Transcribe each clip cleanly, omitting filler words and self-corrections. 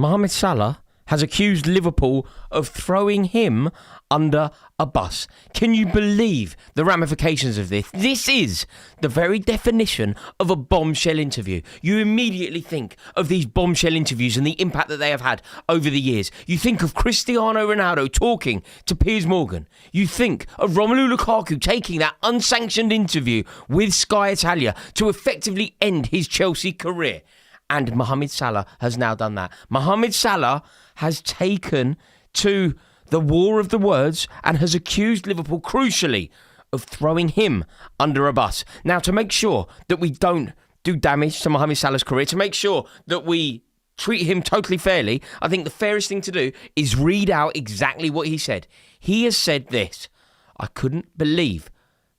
Mohamed Salah has accused Liverpool of throwing him under a bus. Can you believe the ramifications of this? This is the very definition of a bombshell interview. You immediately think of these bombshell interviews and the impact that they have had over the years. You think of Cristiano Ronaldo talking to Piers Morgan. You think of Romelu Lukaku taking that unsanctioned interview with Sky Italia to effectively end his Chelsea career. And Mohamed Salah has now done that. Mohamed Salah has taken to the war of the words and has accused Liverpool, crucially, of throwing him under a bus. Now, to make sure that we don't do damage to Mohamed Salah's career, to make sure that we treat him totally fairly, I think the fairest thing to do is read out exactly what he said. He has said this: I couldn't believe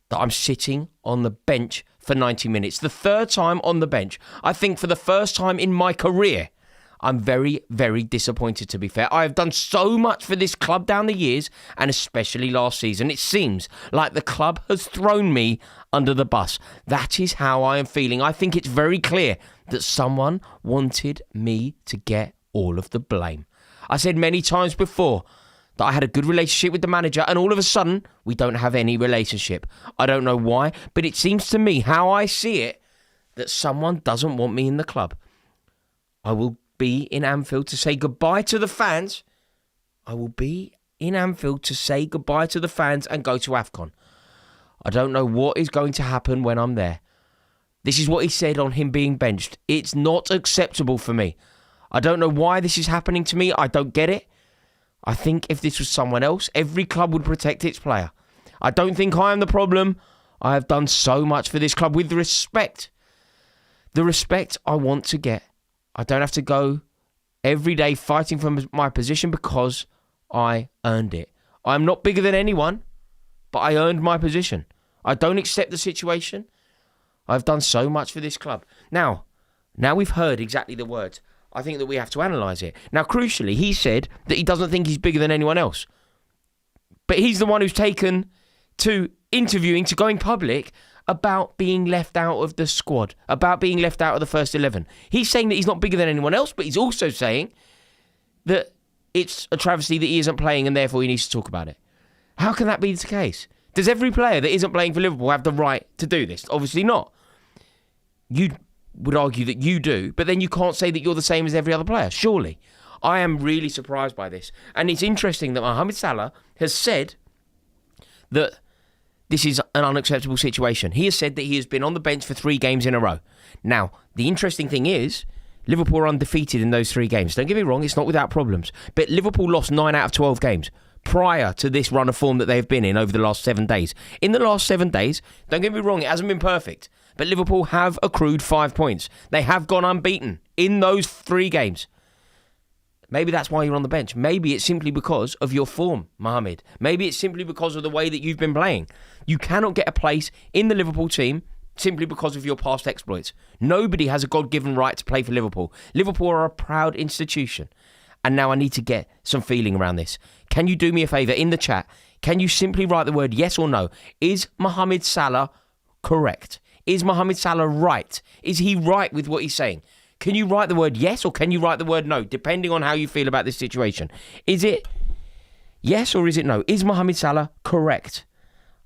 that I'm sitting on the bench for 90 minutes. The third time on the bench. I think for the first time in my career, I'm very, very disappointed, to be fair. I have done so much for this club down the years, and especially last season. It seems like the club has thrown me under the bus. That is how I am feeling. I think it's very clear that someone wanted me to get all of the blame. I said many times before that I had a good relationship with the manager, and all of a sudden, we don't have any relationship. I don't know why, but it seems to me, how I see it, that someone doesn't want me in the club. I will be in Anfield to say goodbye to the fans. I will be in Anfield to say goodbye to the fans and go to AFCON. I don't know what is going to happen when I'm there. This is what he said on him being benched. It's not acceptable for me. I don't know why this is happening to me. I don't get it. I think if this was someone else, every club would protect its player. I don't think I am the problem. I have done so much for this club with respect. The respect I want to get. I don't have to go every day fighting for my position because I earned it. I'm not bigger than anyone, but I earned my position. I don't accept the situation. I've done so much for this club. Now we've heard exactly the words. I think that we have to analyse it. Now, crucially, he said that he doesn't think he's bigger than anyone else. But he's the one who's taken to interviewing, to going public about being left out of the squad, about being left out of the first 11. He's saying that he's not bigger than anyone else, but he's also saying that it's a travesty that he isn't playing and therefore he needs to talk about it. How can that be the case? Does every player that isn't playing for Liverpool have the right to do this? Obviously not. You would argue that you do, but then you can't say that you're the same as every other player, surely. I am really surprised by this. And it's interesting that Mohamed Salah has said that this is an unacceptable situation. He has said that he has been on the bench for 3 games in a row. Now, the interesting thing is, Liverpool are undefeated in those 3 games. Don't get me wrong, it's not without problems. But Liverpool lost 9 out of 12 games prior to this run of form that they've been in over the last 7 days. In the last 7 days, don't get me wrong, it hasn't been perfect. But Liverpool have accrued 5 points. They have gone unbeaten in those 3 games. Maybe that's why you're on the bench. Maybe it's simply because of your form, Mohamed. Maybe it's simply because of the way that you've been playing. You cannot get a place in the Liverpool team simply because of your past exploits. Nobody has a God-given right to play for Liverpool. Liverpool are a proud institution. And now I need to get some feeling around this. Can you do me a favour in the chat? Can you simply write the word yes or no? Is Mohamed Salah correct? Is Mohamed Salah right? Is he right with what he's saying? Can you write the word yes or can you write the word no, depending on how you feel about this situation? Is it yes or is it no? Is Mohamed Salah correct?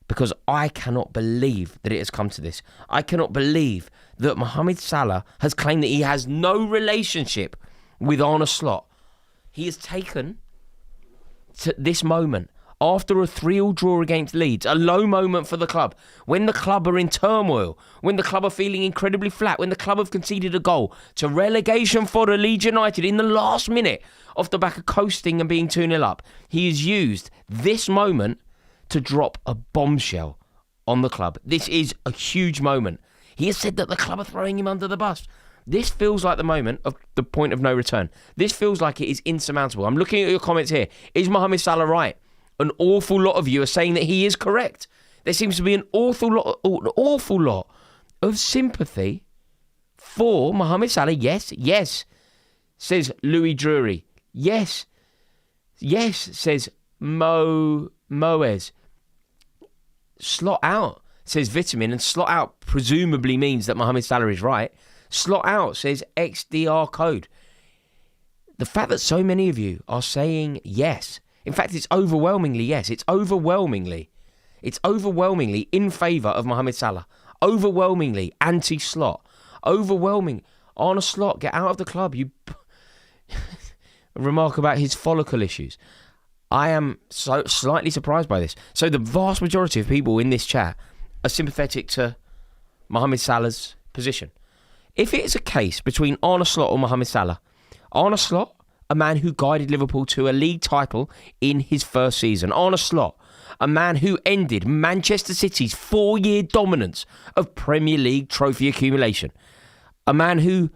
Because I cannot believe that it has come to this. I cannot believe that Mohamed Salah has claimed that he has no relationship with Arne Slot. He has taken to this moment after a 3-3 draw against Leeds, a low moment for the club, when the club are in turmoil, when the club are feeling incredibly flat, when the club have conceded a goal to relegation for Leeds United in the last minute off the back of coasting and being 2-0 up. He has used this moment to drop a bombshell on the club. This is a huge moment. He has said that the club are throwing him under the bus. This feels like the moment of the point of no return. This feels like it is insurmountable. I'm looking at your comments here. Is Mohamed Salah right? An awful lot of you are saying that he is correct. There seems to be an awful lot of sympathy for Mohamed Salah. Yes, says Louis Drury. Yes, says Moez. Slot out, says Vitamin, and slot out presumably means that Mohamed Salah is right. Slot out, says XDR Code. the fact that so many of you are saying yes, in fact, it's overwhelmingly yes. It's overwhelmingly in favour of Mohamed Salah. Overwhelmingly anti-Slot. Overwhelming. Arne Slot, get out of the club. You remark about his follicle issues. I am so slightly surprised by this. So the vast majority of people in this chat are sympathetic to Mohamed Salah's position. If it is a case between Arne Slot or Mohamed Salah, Arne Slot, a man who guided Liverpool to a league title in his first season. Arne Slot, a man who ended Manchester City's 4-year dominance of Premier League trophy accumulation. A man who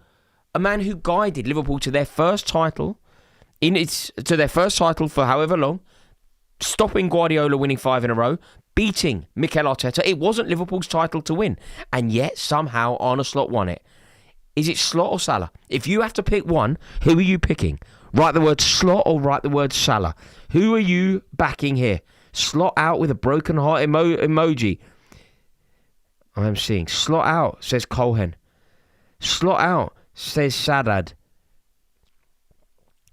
guided Liverpool to their first title for however long, stopping Guardiola winning 5 in a row, beating Mikel Arteta. It wasn't Liverpool's title to win, and yet somehow Arne Slot won it. Is it Slot or Salah? If you have to pick one, who are you picking? Write the word Slot or write the word Salah. Who are you backing here? Slot out with a broken heart emoji. I am seeing Slot out, says Colhen. Slot out, says Sadad.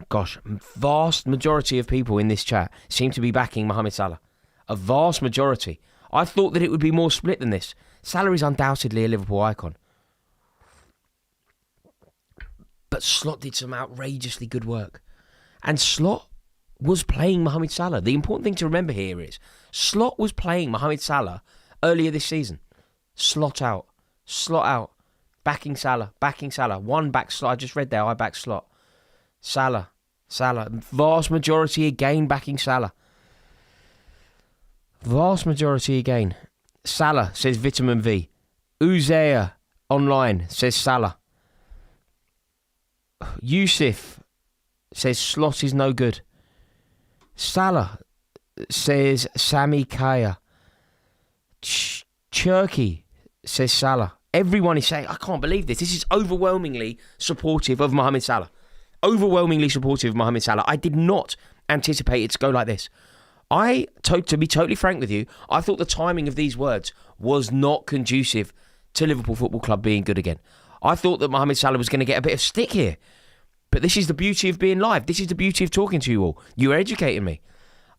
Gosh, vast majority of people in this chat seem to be backing Mohamed Salah. A vast majority. I thought that it would be more split than this. Salah is undoubtedly a Liverpool icon. But Slot did some outrageously good work. And Slot was playing Mohamed Salah. The important thing to remember here is Slot was playing Mohamed Salah earlier this season. Slot out. Backing Salah. One back Slot. I just read there, I back Slot. Salah. Vast majority again backing Salah. Vast majority again. Salah, says Vitamin V. Uzea online says Salah. Yusuf says Slot is no good. Salah, says Sami Kaya. Cherky says Salah. Everyone is saying, I can't believe this. This is overwhelmingly supportive of Mohamed Salah. I did not anticipate it to go like this. To be totally frank with you, I thought the timing of these words was not conducive to Liverpool Football Club being good again. I thought that Mohamed Salah was going to get a bit of stick here. But this is the beauty of being live. This is the beauty of talking to you all. You are educating me.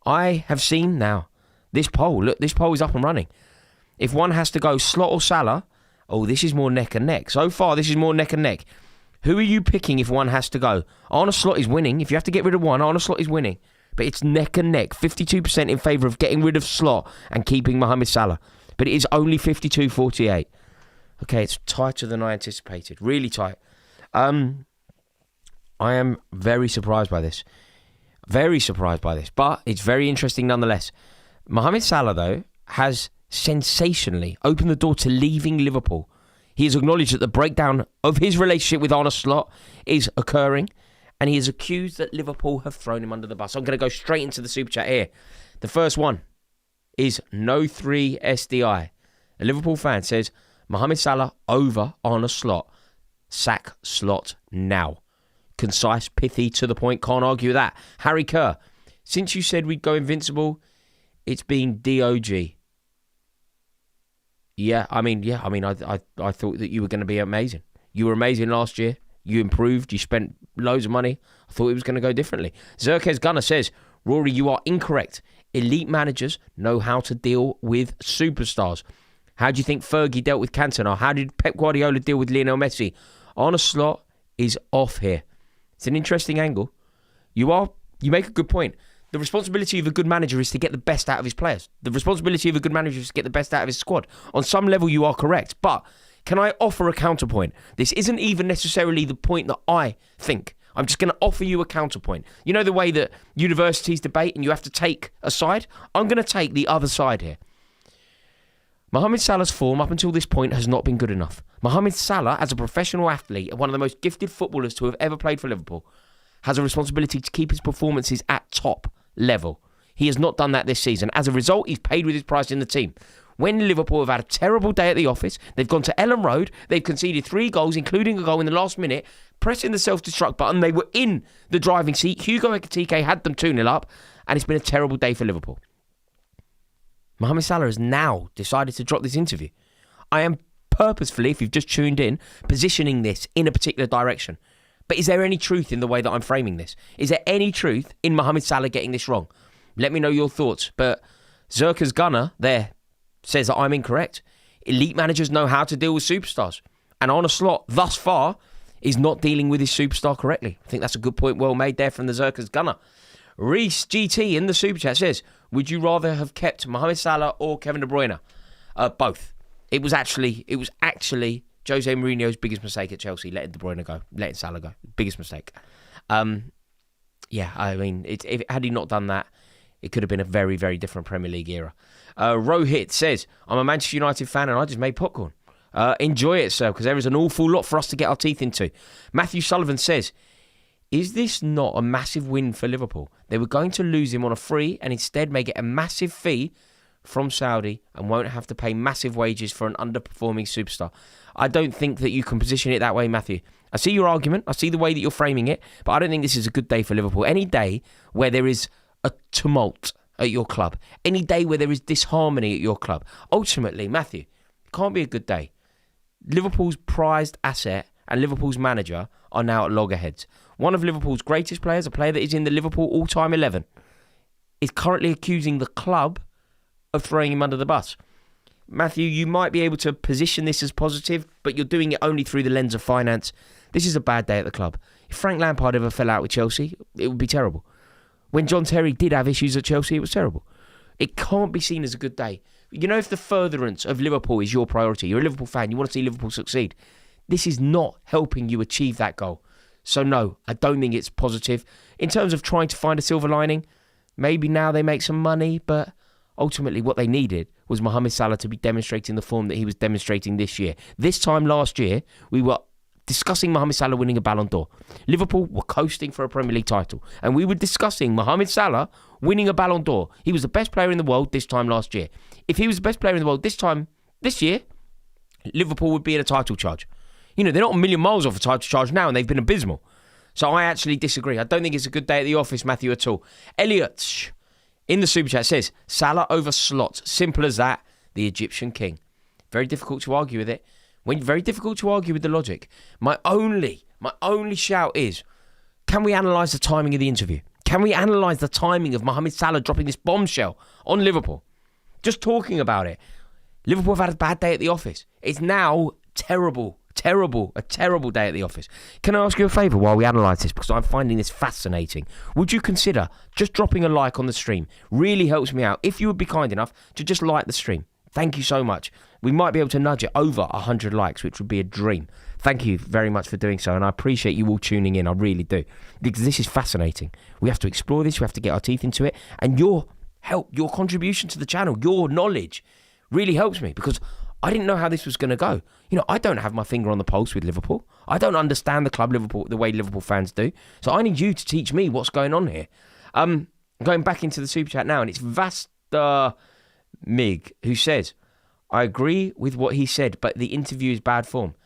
I have seen now this poll. Look, this poll is up and running. If one has to go Slot or Salah, this is more neck and neck. So far, this is more neck and neck. Who are you picking if one has to go? Arne Slot is winning. If you have to get rid of one, Arne Slot is winning. But it's neck and neck. 52% in favour of getting rid of Slot and keeping Mohamed Salah. But it is only 52-48. Okay, it's tighter than I anticipated. Really tight. I am very surprised by this. But it's very interesting nonetheless. Mohamed Salah, though, has sensationally opened the door to leaving Liverpool. He has acknowledged that the breakdown of his relationship with Arne Slot is occurring, and he has accused that Liverpool have thrown him under the bus. I'm going to go straight into the super chat here. The first one is No3SDI. A Liverpool fan says, Mohamed Salah over Arne Slot. Sack Slot now. Concise, pithy, to the point, can't argue with that. Harry Kerr, since you said we'd go invincible, it's been DOG. I thought that you were going to be amazing. You were amazing last year. You improved. You spent loads of money. I thought it was going to go differently. Zerkes Gunner says, Rory, you are incorrect. Elite managers know how to deal with superstars. How do you think Fergie dealt with Cantona? How did Pep Guardiola deal with Lionel Messi? Arne Slot is off here. It's an interesting angle. You make a good point. The responsibility of a good manager is to get the best out of his players. The responsibility of a good manager is to get the best out of his squad. On some level, you are correct. But can I offer a counterpoint? This isn't even necessarily the point that I think. I'm just going to offer you a counterpoint. You know the way that universities debate and you have to take a side? I'm going to take the other side here. Mohamed Salah's form up until this point has not been good enough. Mohamed Salah, as a professional athlete and one of the most gifted footballers to have ever played for Liverpool, has a responsibility to keep his performances at top level. He has not done that this season. As a result, he's paid with his price in the team. When Liverpool have had a terrible day at the office, they've gone to Ellen Road, they've conceded 3 goals, including a goal in the last minute, pressing the self-destruct button, they were in the driving seat. Hugo Ekitike had them 2-0 up, and it's been a terrible day for Liverpool. Mohamed Salah has now decided to drop this interview. I am purposefully, if you've just tuned in, positioning this in a particular direction. But is there any truth in the way that I'm framing this? Is there any truth in Mohamed Salah getting this wrong? Let me know your thoughts. But Zerka's gunner there says that I'm incorrect. Elite managers know how to deal with superstars. And Arne Slot, thus far, is not dealing with his superstar correctly. I think that's a good point well made there from the Zerka's gunner. Reese GT in the super chat says, would you rather have kept Mohamed Salah or Kevin De Bruyne? Both. It was actually Jose Mourinho's biggest mistake at Chelsea, letting De Bruyne go, letting Salah go. Biggest mistake. Had he not done that, it could have been a very, very different Premier League era. Rohit says, I'm a Manchester United fan and I just made popcorn. Enjoy it, sir, because there is an awful lot for us to get our teeth into. Matthew Sullivan says, is this not a massive win for Liverpool? They were going to lose him on a free and instead may get a massive fee from Saudi and won't have to pay massive wages for an underperforming superstar. I don't think that you can position it that way, Matthew. I see your argument. I see the way that you're framing it, but I don't think this is a good day for Liverpool. Any day where there is a tumult at your club, any day where there is disharmony at your club, ultimately, Matthew, it can't be a good day. Liverpool's prized asset and Liverpool's manager are now at loggerheads. One of Liverpool's greatest players, a player that is in the Liverpool all-time 11, is currently accusing the club of throwing him under the bus. Matthew, you might be able to position this as positive, but you're doing it only through the lens of finance. This is a bad day at the club. If Frank Lampard ever fell out with Chelsea, it would be terrible. When John Terry did have issues at Chelsea, it was terrible. It can't be seen as a good day. You know, if the furtherance of Liverpool is your priority, you're a Liverpool fan, you want to see Liverpool succeed, this is not helping you achieve that goal. So no, I don't think it's positive. In terms of trying to find a silver lining, maybe now they make some money, but ultimately what they needed was Mohamed Salah to be demonstrating the form that he was demonstrating this year. This time last year, we were discussing Mohamed Salah winning a Ballon d'Or. Liverpool were coasting for a Premier League title, and we were discussing Mohamed Salah winning a Ballon d'Or. He was the best player in the world this time last year. If he was the best player in the world this year, Liverpool would be in a title charge. You know, they're not a million miles off a title charge now, and they've been abysmal. So I actually disagree. I don't think it's a good day at the office, Matthew, at all. Elliot in the super chat says, Salah over Slot. Simple as that. The Egyptian king. Very difficult to argue with it. Very difficult to argue with the logic. My only shout is, can we analyse the timing of the interview? Can we analyse the timing of Mohamed Salah dropping this bombshell on Liverpool? Just talking about it. Liverpool have had a bad day at the office. It's now a terrible day at the office. Can I ask you a favour while we analyse this? Because I'm finding this fascinating. Would you consider just dropping a like on the stream? Really helps me out. If you would be kind enough to just like the stream. Thank you so much. We might be able to nudge it over 100 likes, which would be a dream. Thank you very much for doing so, and I appreciate you all tuning in. I really do. Because this is fascinating. We have to explore this. We have to get our teeth into it. And your help, your contribution to the channel, your knowledge really helps me, because I didn't know how this was going to go. You know, I don't have my finger on the pulse with Liverpool. I don't understand the club Liverpool the way Liverpool fans do. So I need you to teach me what's going on here. Going back into the super chat now, and it's Vasta Mig who says, I agree with what he said, but the interview is bad form.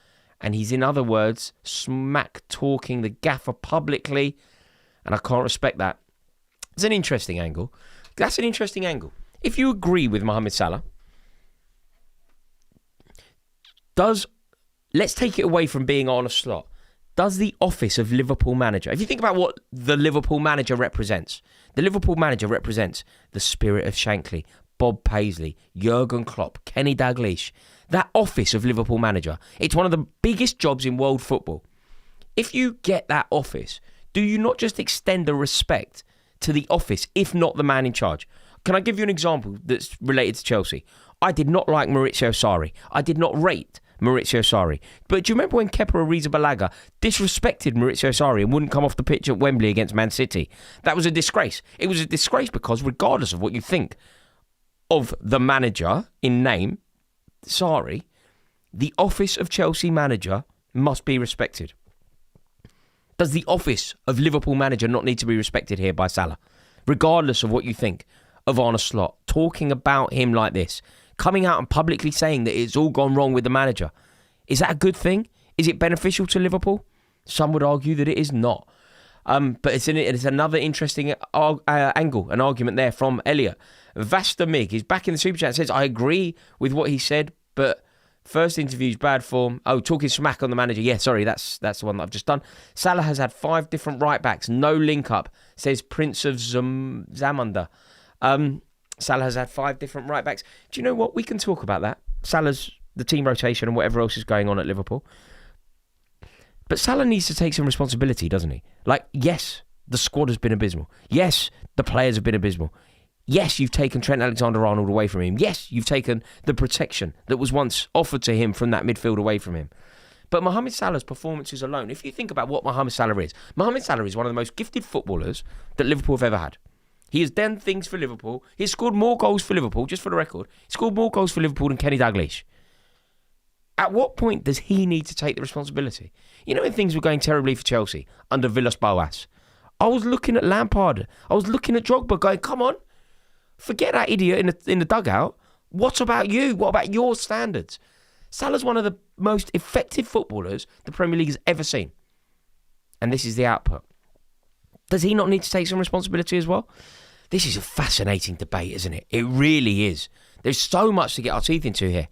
And he's, in other words, smack talking the gaffer publicly, and I can't respect that. It's an interesting angle. That's an interesting angle. If you agree with Mohamed Salah, let's take it away from being Arne Slot. Does the office of Liverpool manager, if you think about what the Liverpool manager represents, the Liverpool manager represents the spirit of Shankly, Bob Paisley, Jurgen Klopp, Kenny Dalglish. That office of Liverpool manager, it's one of the biggest jobs in world football. If you get that office, do you not just extend a respect to the office, if not the man in charge? Can I give you an example that's related to Chelsea? I did not like Maurizio Sarri. I did not rate Maurizio Sarri. But do you remember when Kepa Arrizabalaga disrespected Maurizio Sarri and wouldn't come off the pitch at Wembley against Man City? That was a disgrace. It was a disgrace because regardless of what you think of the manager in name, Sarri, the office of Chelsea manager must be respected. Does the office of Liverpool manager not need to be respected here by Salah? Regardless of what you think of Arne Slot, talking about him like this, coming out and publicly saying that it's all gone wrong with the manager. Is that a good thing? Is it beneficial to Liverpool? Some would argue that it is not. But it's another interesting angle, an argument there from Elliot. Vasta Mig is back in the super chat and says, I agree with what he said, but First interview's bad form. Oh, talking smack on the manager. Yeah, sorry, that's the one that I've just done. Salah has had 5 different right-backs. No link-up, says Prince of Zamunda. Salah has had 5 different right-backs. Do you know what? We can talk about that. Salah's the team rotation and whatever else is going on at Liverpool. But Salah needs to take some responsibility, doesn't he? Like, yes, the squad has been abysmal. Yes, the players have been abysmal. Yes, you've taken Trent Alexander-Arnold away from him. Yes, you've taken the protection that was once offered to him from that midfield away from him. But Mohamed Salah's performances alone, if you think about what Mohamed Salah is one of the most gifted footballers that Liverpool have ever had. He has done things for Liverpool. He's scored more goals for Liverpool, just for the record. He scored more goals for Liverpool than Kenny Dalglish. At what point does he need to take the responsibility? You know, when things were going terribly for Chelsea under Villas-Boas, I was looking at Lampard. I was looking at Drogba going, come on. Forget that idiot in the dugout. What about you? What about your standards? Salah's one of the most effective footballers the Premier League has ever seen. And this is the output. Does he not need to take some responsibility as well? This is a fascinating debate, isn't it? It really is. There's so much to get our teeth into here.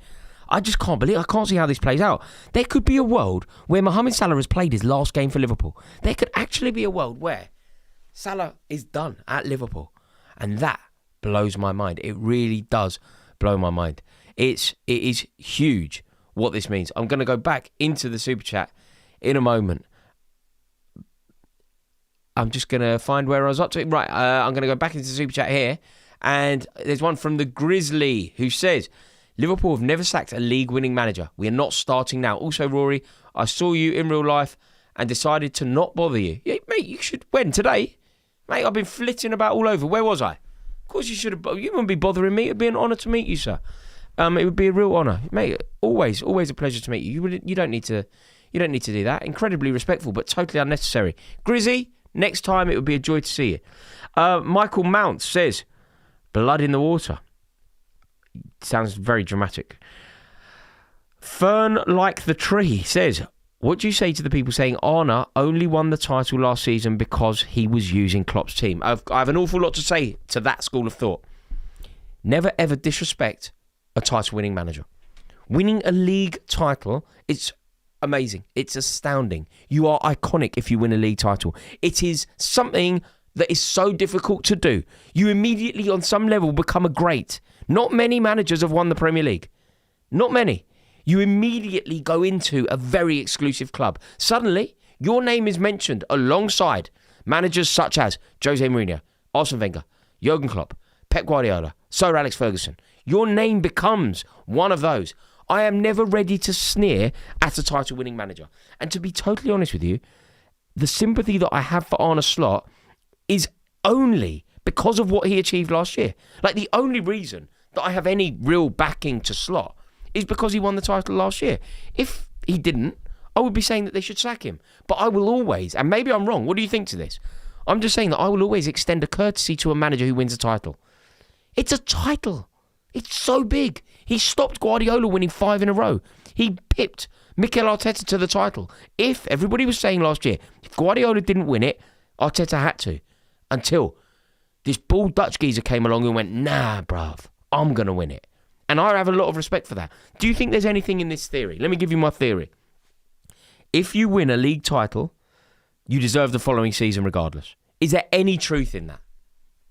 I just can't believe I can't see how this plays out. There could be a world where Mohamed Salah has played his last game for Liverpool. There could actually be a world where Salah is done at Liverpool. And that blows my mind. It really does blow my mind. It is huge what this means. I'm going to go back into the Super Chat in a moment. I'm just going to find where I was up to. Right, I'm going to go back into the Super Chat here. And there's one from the Grizzly who says, Liverpool have never sacked a league-winning manager. We are not starting now. Also, Rory, I saw you in real life and decided to not bother you. Yeah, mate, you should. When? Today? Mate, I've been flitting about all over. Where was I? Of course you should have. You wouldn't be bothering me. It'd be an honour to meet you, sir. It would be a real honour, mate. Always a pleasure to meet you. You don't need to do that. Incredibly respectful, but totally unnecessary. Grizzy, next time it would be a joy to see you. Michael Mount says, "Blood in the water." Sounds very dramatic. Fern like the tree says, "What do you say to the people saying Arne only won the title last season because he was using Klopp's team?" I have an awful lot to say to that school of thought. Never ever disrespect a title-winning manager. Winning a league title, it's amazing. It's astounding. You are iconic if you win a league title. It is something that is so difficult to do. You immediately, on some level, become a great. Not many managers have won the Premier League. Not many. You immediately go into a very exclusive club. Suddenly, your name is mentioned alongside managers such as Jose Mourinho, Arsene Wenger, Jurgen Klopp, Pep Guardiola, Sir Alex Ferguson. Your name becomes one of those. I am never ready to sneer at a title-winning manager. And to be totally honest with you, the sympathy that I have for Arne Slot is only because of what he achieved last year. Like, the only reason that I have any real backing to Slot is because he won the title last year. If he didn't, I would be saying that they should sack him. But I will always, and maybe I'm wrong, what do you think to this? I'm just saying that I will always extend a courtesy to a manager who wins a title. It's a title. It's so big. He stopped Guardiola winning 5 in a row. He pipped Mikel Arteta to the title. If everybody was saying last year, if Guardiola didn't win it, Arteta had to. Until this bald Dutch geezer came along and went, nah, bruv, I'm going to win it. And I have a lot of respect for that. Do you think there's anything in this theory? Let me give you my theory. If you win a league title, you deserve the following season regardless. Is there any truth in that?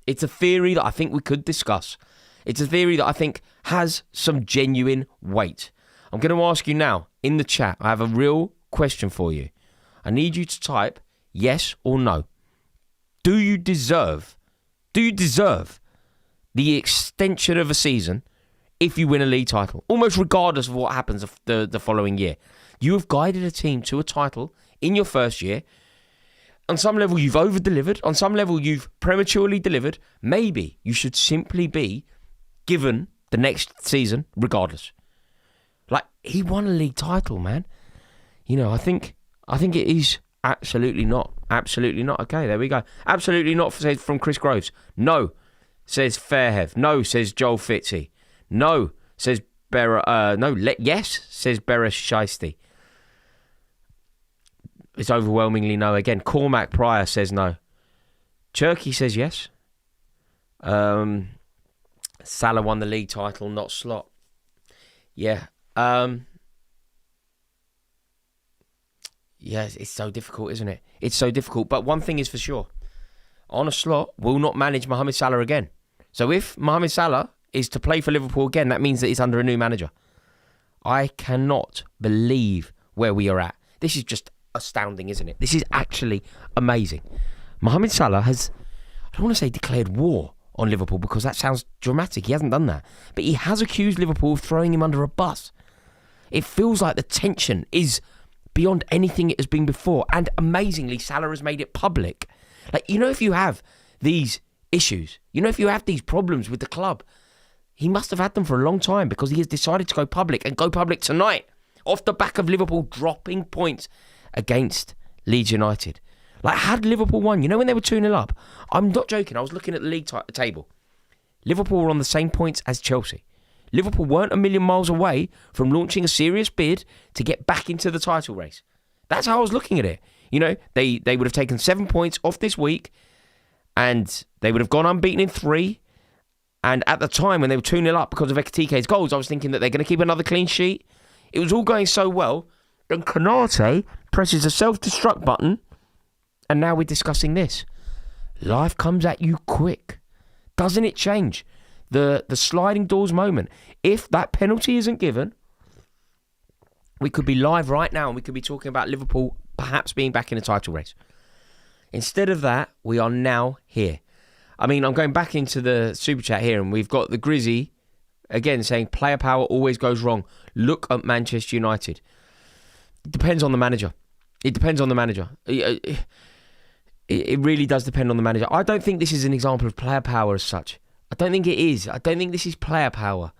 It's a theory that I think we could discuss. It's a theory that I think has some genuine weight. I'm going to ask you now, in the chat, I have a real question for you. I need you to type yes or no. Do you deserve the extension of a season if you win a league title? Almost regardless of what happens the following year. You have guided a team to a title in your first year. On some level, you've over-delivered. On some level, you've prematurely delivered. Maybe you should simply be given the next season regardless. Like, he won a league title, man. You know, I think it is absolutely not. Absolutely not. Okay, there we go. Absolutely not, says from Chris Groves. No, says Fairhev. No, says Joel Fitzy. No, says Bera. Yes, says Bera Shiesty. It's overwhelmingly no again. Cormac Pryor says no. Cherky says yes. Salah won the league title, not Slot. Yeah. Yes, it's so difficult, isn't it? It's so difficult. But one thing is for sure. Arne Slot will not manage Mohamed Salah again. So if Mohamed Salah is to play for Liverpool again, that means that he's under a new manager. I cannot believe where we are at. This is just astounding, isn't it? This is actually amazing. Mohamed Salah has, I don't want to say declared war on Liverpool because that sounds dramatic. He hasn't done that. But he has accused Liverpool of throwing him under a bus. It feels like the tension is beyond anything it has been before. And amazingly, Salah has made it public. Like, you know, if you have these issues, you know, if you have these problems with the club, he must have had them for a long time because he has decided to go public and go public tonight off the back of Liverpool dropping points against Leeds United. Like, had Liverpool won, you know, when they were 2-0 up, I'm not joking, I was looking at the league table. Liverpool were on the same points as Chelsea. Liverpool weren't a million miles away from launching a serious bid to get back into the title race. That's how I was looking at it. You know, they would have taken 7 points off this week and they would have gone unbeaten in 3. And at the time when they were 2-0 up because of Ekitike's goals, I was thinking that they're going to keep another clean sheet. It was all going so well. Then Konate presses a self-destruct button and now we're discussing this. Life comes at you quick. Doesn't it change? The sliding doors moment. If that penalty isn't given, we could be live right now and we could be talking about Liverpool perhaps being back in a title race. Instead of that, we are now here. I mean, I'm going back into the super chat here and we've got the Grizzy again saying player power always goes wrong. Look at Manchester United. It depends on the manager. It depends on the manager. It really does depend on the manager. I don't think this is an example of player power as such. I don't think it is. I don't think this is player power.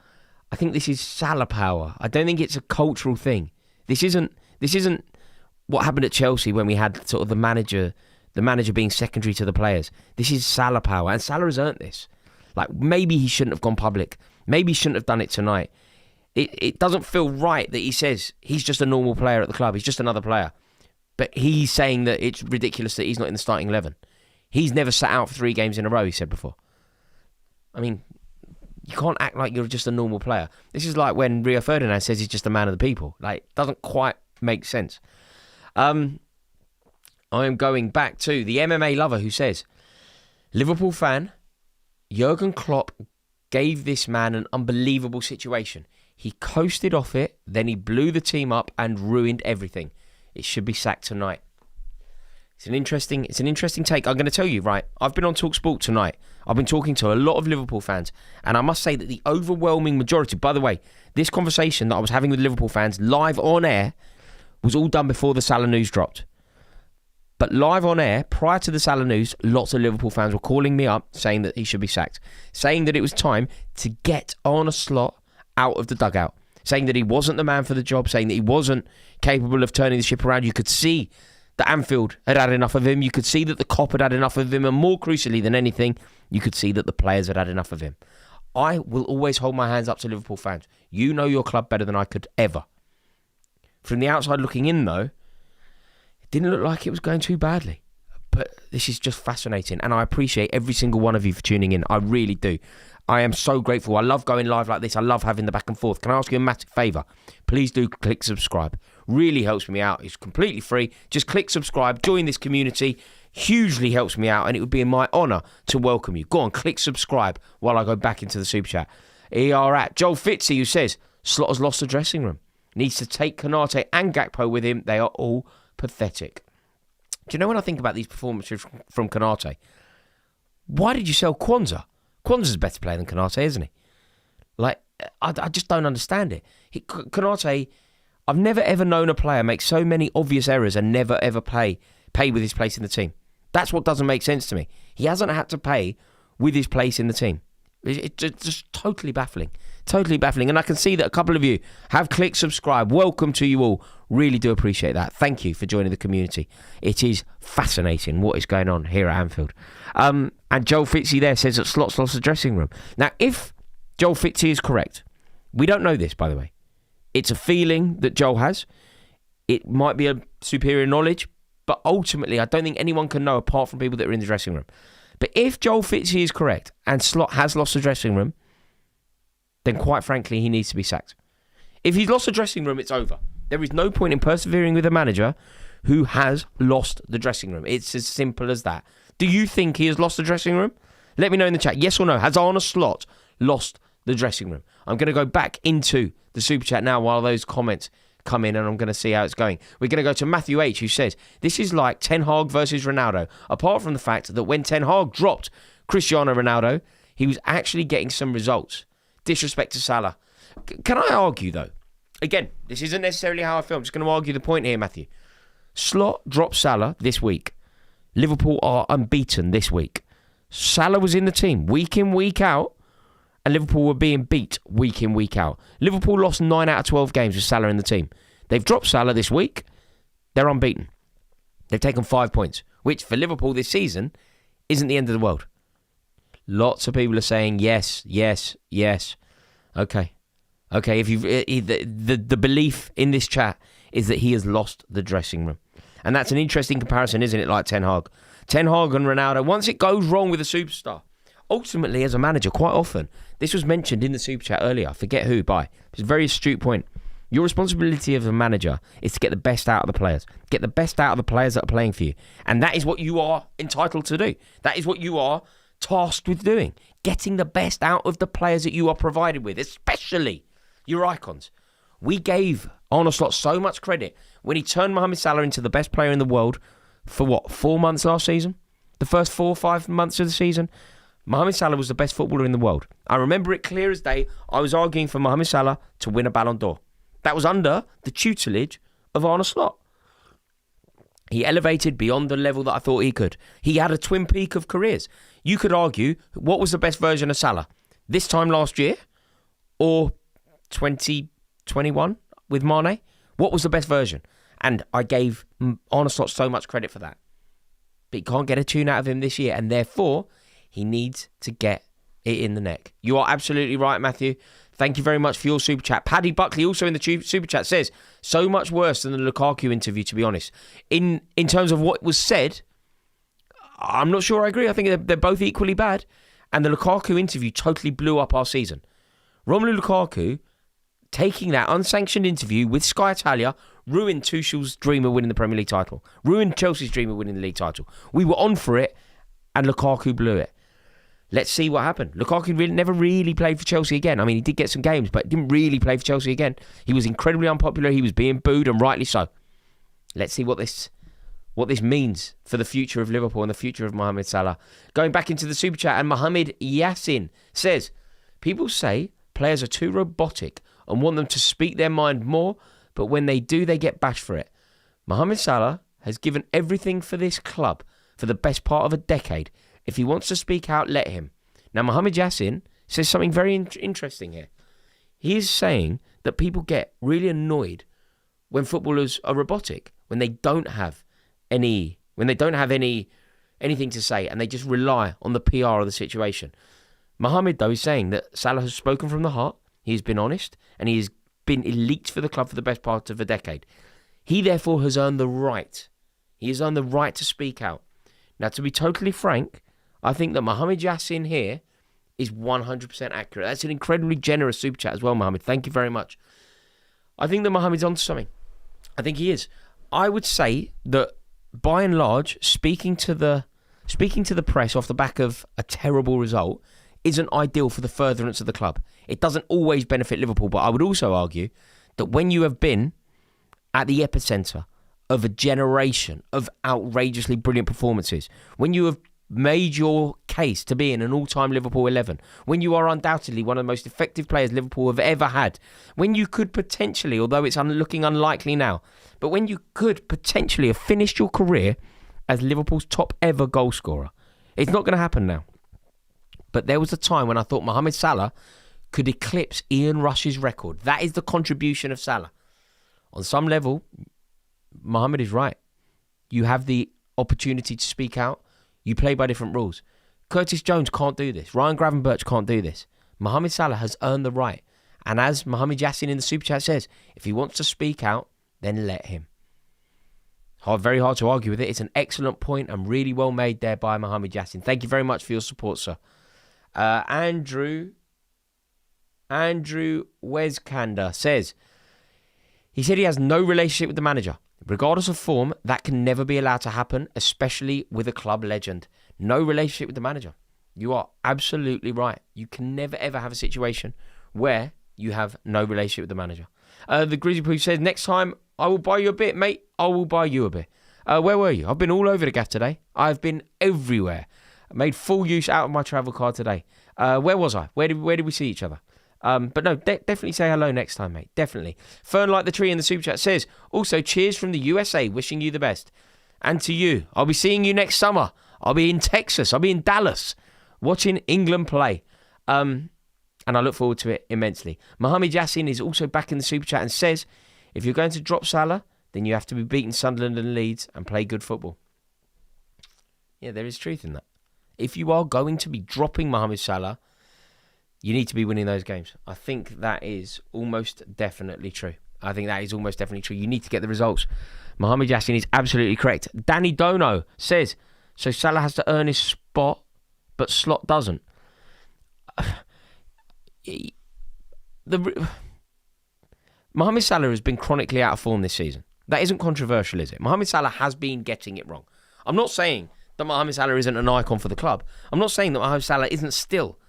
I think this is Salah power. I don't think it's a cultural thing. This isn't what happened at Chelsea when we had sort of the manager being secondary to the players. This is Salah power, and Salah has earned this. Like, maybe he shouldn't have gone public. Maybe he shouldn't have done it tonight. It doesn't feel right that he says he's just a normal player at the club. He's just another player. But he's saying that it's ridiculous that he's not in the starting 11. He's never sat out for 3 games in a row, he said before. I mean, you can't act like you're just a normal player. This is like when Rio Ferdinand says he's just a man of the people. Like, it doesn't quite make sense. I am going back to the MMA lover who says, Liverpool fan, Jurgen Klopp gave this man an unbelievable situation. He coasted off it, then he blew the team up and ruined everything. It should be sacked tonight. It's an interesting take. I'm going to tell you, right, I've been on TalkSport tonight. I've been talking to a lot of Liverpool fans, and I must say that the overwhelming majority, by the way, this conversation that I was having with Liverpool fans live on air was all done before the Salah news dropped. But live on air, prior to the Salah news, lots of Liverpool fans were calling me up saying that he should be sacked, saying that it was time to get Arne Slot out of the dugout, saying that he wasn't the man for the job, saying that he wasn't capable of turning the ship around. You could see that Anfield had had enough of him. You could see that the Kop had had enough of him. And more crucially than anything, you could see that the players had had enough of him. I will always hold my hands up to Liverpool fans. You know your club better than I could ever. From the outside looking in, though, it didn't look like it was going too badly. But this is just fascinating. And I appreciate every single one of you for tuning in. I really do. I am so grateful. I love going live like this. I love having the back and forth. Can I ask you a massive favour? Please do click subscribe. Really helps me out. It's completely free. Just click subscribe. Join this community. Hugely helps me out. And it would be my honour to welcome you. Go on, click subscribe while I go back into the super chat. Here are at Joel Fitzy, who says, Slot has lost the dressing room. Needs to take Konate and Gakpo with him. They are all pathetic. Do you know when I think about these performances from Konate? Why did you sell Kwanzaa? Kwanzaa's a better player than Konate, isn't he? Like, I just don't understand it. Konate, I've never ever known a player make so many obvious errors and never ever pay with his place in the team. That's what doesn't make sense to me. He hasn't had to pay with his place in the team. It's just totally baffling. Totally baffling. And I can see that a couple of you have clicked subscribe. Welcome to you all. Really do appreciate that. Thank you for joining the community. It is fascinating what is going on here at Anfield. And Joel Fitzy there says that Slot's lost the dressing room. Now, if Joel Fitzy is correct, we don't know this, by the way. It's a feeling that Joel has. It might be a superior knowledge, but ultimately, I don't think anyone can know apart from people that are in the dressing room. But if Joel Fitzy is correct and Slot has lost the dressing room, then quite frankly, he needs to be sacked. If he's lost the dressing room, it's over. There is no point in persevering with a manager who has lost the dressing room. It's as simple as that. Do you think he has lost the dressing room? Let me know in the chat. Yes or no? Has Arne Slot lost the dressing room? I'm going to go back into the super chat now while those comments come in, and I'm going to see how it's going. We're going to go to Matthew H, who says, this is like Ten Hag versus Ronaldo, apart from the fact that when Ten Hag dropped Cristiano Ronaldo, he was actually getting some results. Disrespect to Salah. Can I argue, though? Again, this isn't necessarily how I feel. I'm just going to argue the point here, Matthew. Slot dropped Salah this week. Liverpool are unbeaten this week. Salah was in the team week in, week out, and Liverpool were being beat week in, week out. Liverpool lost 9 out of 12 games with Salah in the team. They've dropped Salah this week. They're unbeaten. They've taken 5 points, which for Liverpool this season isn't the end of the world. Lots of people are saying yes, yes, yes. Okay. If the belief in this chat is that he has lost the dressing room. And that's an interesting comparison, isn't it, like Ten Hag? Ten Hag and Ronaldo, once it goes wrong with a superstar, ultimately as a manager, quite often, this was mentioned in the super chat earlier, I forget who, it's a very astute point. Your responsibility as a manager is to get the best out of the players. Get the best out of the players that are playing for you. And that is what you are entitled to do. That is what you are tasked with doing. Getting the best out of the players that you are provided with, especially your icons. We gave Arne Slot so much credit when he turned Mohamed Salah into the best player in the world for 4 months last season? The first 4 or 5 months of the season? Mohamed Salah was the best footballer in the world. I remember it clear as day. I was arguing for Mohamed Salah to win a Ballon d'Or. That was under the tutelage of Arne Slot. He elevated beyond the level that I thought he could. He had a twin peak of careers. You could argue, what was the best version of Salah? This time last year? Or 2021 with Mane? What was the best version? And I gave Arne Slot so much credit for that. But you can't get a tune out of him this year, and therefore he needs to get it in the neck. You are absolutely right, Matthew. Thank you very much for your super chat. Paddy Buckley, also in the super chat, says, so much worse than the Lukaku interview, to be honest. In terms of what was said, I'm not sure I agree. I think they're both equally bad. And the Lukaku interview totally blew up our season. Romelu Lukaku, taking that unsanctioned interview with Sky Italia, ruined Tuchel's dream of winning the Premier League title. Ruined Chelsea's dream of winning the league title. We were on for it, and Lukaku blew it. Let's see what happened. Lukaku never really played for Chelsea again. I mean, he did get some games, but didn't really play for Chelsea again. He was incredibly unpopular. He was being booed, and rightly so. Let's see what this means for the future of Liverpool and the future of Mohamed Salah. Going back into the super chat, and Mohamed Yassin says, people say players are too robotic and want them to speak their mind more, but when they do, they get bashed for it. Mohamed Salah has given everything for this club for the best part of a decade. If he wants to speak out, let him. Now, Mohamed Yassin says something very interesting here. He is saying that people get really annoyed when footballers are robotic, when they don't have anything to say, and they just rely on the PR of the situation. Mohamed, though, is saying that Salah has spoken from the heart, he's been honest, and he has been elite for the club for the best part of a decade. He, therefore, has earned the right. He has earned the right to speak out. Now, to be totally frank, I think that Mohamed Yassin here is 100% accurate. That's an incredibly generous super chat as well, Mohamed. Thank you very much. I think that Mohamed's onto something. I think he is. I would say that, by and large, speaking to the press off the back of a terrible result isn't ideal for the furtherance of the club. It doesn't always benefit Liverpool, but I would also argue that when you have been at the epicentre of a generation of outrageously brilliant performances, when you have made your case to be in an all-time Liverpool 11, when you are undoubtedly one of the most effective players Liverpool have ever had, when you could potentially, although it's looking unlikely now, but when you could potentially have finished your career as Liverpool's top ever goal scorer. It's not going to happen now. But there was a time when I thought Mohamed Salah could eclipse Ian Rush's record. That is the contribution of Salah. On some level, Mohamed is right. You have the opportunity to speak out. You play by different rules. Curtis Jones can't do this. Ryan Gravenberch can't do this. Mohamed Salah has earned the right. And as Mohamed Yassin in the Super Chat says, if he wants to speak out, then let him. Very hard to argue with it. It's an excellent point and really well made there by Mohamed Yassin. Thank you very much for your support, sir. Andrew Weskander says, he said he has no relationship with the manager. Regardless of form, that can never be allowed to happen, especially with a club legend. No relationship with the manager. You are absolutely right. You can never, ever have a situation where you have no relationship with the manager. The Grizzly Pooh says, next time I will buy you a bit, mate. I will buy you a beer. Where were you? I've been all over the gaff today. I've been everywhere. I made full use out of my travel card today. Where was I? Where did we see each other? But no, definitely say hello next time, mate. Definitely. Fern Like the Tree in the Super Chat says, also, cheers from the USA, wishing you the best. And to you, I'll be seeing you next summer. I'll be in Texas. I'll be in Dallas watching England play. And I look forward to it immensely. Mohamed Yassin is also back in the Super Chat and says, if you're going to drop Salah, then you have to be beating Sunderland and Leeds and play good football. Yeah, there is truth in that. If you are going to be dropping Mohamed Salah, you need to be winning those games. I think that is almost definitely true. You need to get the results. Mohamed Yassin is absolutely correct. Danny Dono says, so Salah has to earn his spot, but Slot doesn't. Mohamed Salah has been chronically out of form this season. That isn't controversial, is it? Mohamed Salah has been getting it wrong. I'm not saying that Mohamed Salah isn't an icon for the club. I'm not saying that Mohamed Salah isn't still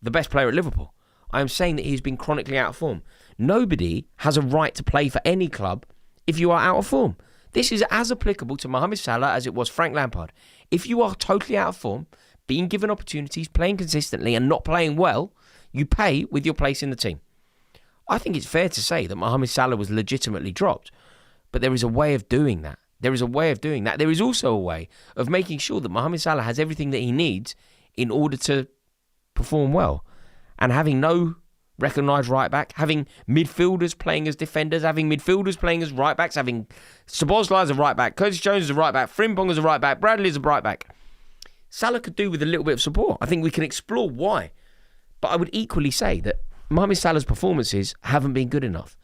the best player at Liverpool. I am saying that he's been chronically out of form. Nobody has a right to play for any club if you are out of form. This is as applicable to Mohamed Salah as it was Frank Lampard. If you are totally out of form, being given opportunities, playing consistently and not playing well, you pay with your place in the team. I think it's fair to say that Mohamed Salah was legitimately dropped, but there is a way of doing that. There is also a way of making sure that Mohamed Salah has everything that he needs in order to perform well. And having no recognised right back, having midfielders playing as defenders, having midfielders playing as right backs, having Szoboszlai as a right back, Curtis Jones as a right back, Frimpong as a right back, Bradley as a right back. Salah could do with a little bit of support. I think we can explore why. But I would equally say that Mohamed Salah's performances haven't been good enough.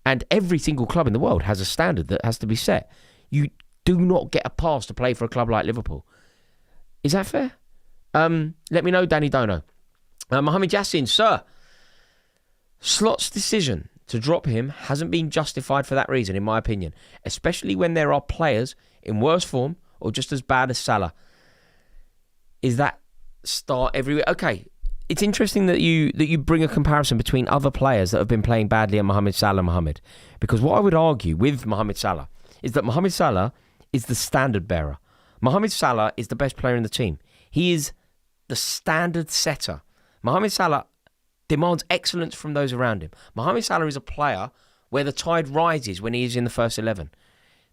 And every single club in the world has a standard that has to be set. You do not get a pass to play for a club like Liverpool. Is that fair? Let me know, Danny Dono. Mohamed Yassin, sir. Slot's decision to drop him hasn't been justified for that reason, in my opinion. Especially when there are players in worse form or just as bad as Salah. Is that start everywhere? Okay, it's interesting that you bring a comparison between other players that have been playing badly and Mohamed Salah, because what I would argue with Mohamed Salah is that Mohamed Salah is the standard bearer. Mohamed Salah is the best player in the team. He is the standard setter. Mohamed Salah demands excellence from those around him. Mohamed Salah is a player where the tide rises when he is in the first 11.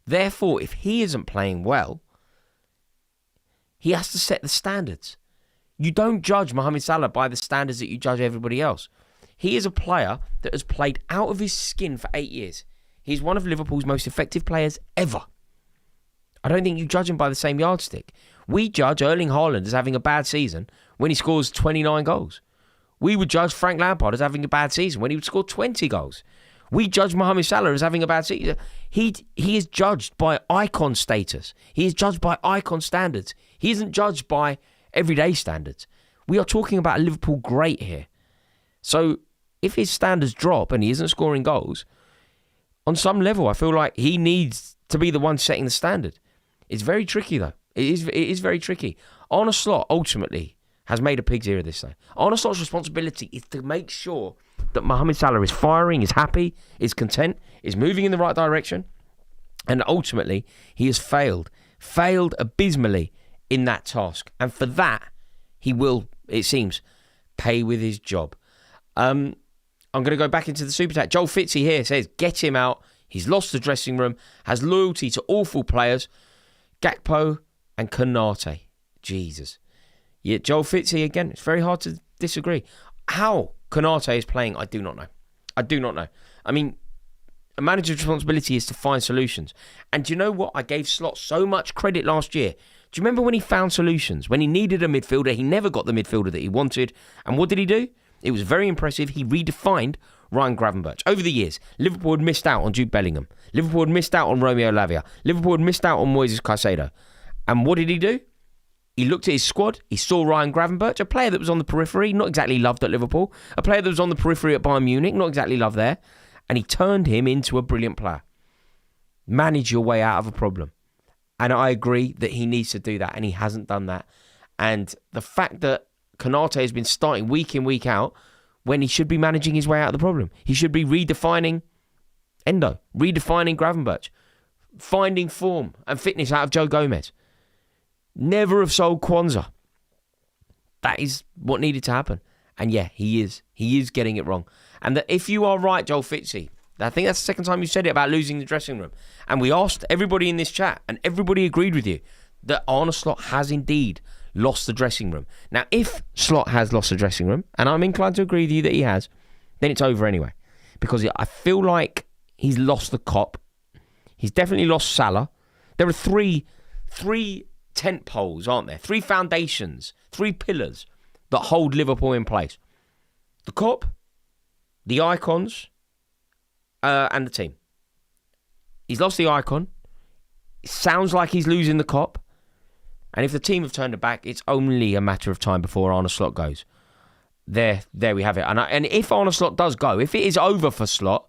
Therefore, if he isn't playing well, he has to set the standards. You don't judge Mohamed Salah by the standards that you judge everybody else. He is a player that has played out of his skin for 8 years. He's one of Liverpool's most effective players ever. I don't think you judge him by the same yardstick. We judge Erling Haaland as having a bad season when he scores 29 goals. We would judge Frank Lampard as having a bad season when he would score 20 goals. We judge Mohamed Salah as having a bad season. He is judged by icon status. He is judged by icon standards. He isn't judged by everyday standards. We are talking about a Liverpool great here. So if his standards drop and he isn't scoring goals, on some level I feel like he needs to be the one setting the standard. It's very tricky though. It is very tricky. Arne Slot ultimately has made a pig's ear of this though. Arne Slot's responsibility is to make sure that Mohamed Salah is firing, is happy, is content, is moving in the right direction. And ultimately, he has failed abysmally in that task. And for that, he will, it seems, pay with his job. I'm going to go back into the Super Chat. Joel Fitzy here says, get him out. He's lost the dressing room, has loyalty to awful players, Gakpo and Konate. Jesus. Yeah, Joel Fitzy again. It's very hard to disagree. How Konate is playing, I do not know. I mean, a manager's responsibility is to find solutions. And do you know what? I gave Slot so much credit last year. Do you remember when he found solutions? When he needed a midfielder, he never got the midfielder that he wanted. And what did he do? It was very impressive. He redefined Ryan Gravenberch. Over the years, Liverpool had missed out on Jude Bellingham. Liverpool had missed out on Romeo Lavia. Liverpool had missed out on Moises Caicedo. And what did he do? He looked at his squad. He saw Ryan Gravenberch, a player that was on the periphery, not exactly loved at Liverpool. A player that was on the periphery at Bayern Munich, not exactly loved there. And he turned him into a brilliant player. Manage your way out of a problem. And I agree that he needs to do that, and he hasn't done that. And the fact that Konate has been starting week in, week out, when he should be managing his way out of the problem. He should be redefining Endo, redefining Gravenberch, finding form and fitness out of Joe Gomez. Never have sold Kwanzaa. That is what needed to happen. And yeah, he is. He is getting it wrong. And that if you are right, Joel Fitzy, I think that's the second time you said it about losing the dressing room. And we asked everybody in this chat, and everybody agreed with you, that Arne Slot has indeed lost the dressing room. Now, if Slot has lost the dressing room, and I'm inclined to agree with you that he has, then it's over anyway. Because I feel like he's lost the cop. He's definitely lost Salah. There are three tent poles, aren't there? 3 foundations, 3 pillars that hold Liverpool in place. The cop, the icons, and the team. He's lost the icon. It sounds like he's losing the cop. And if the team have turned it back, it's only a matter of time before Arne Slot goes. There we have it. And if Arne Slot does go, if it is over for Slot,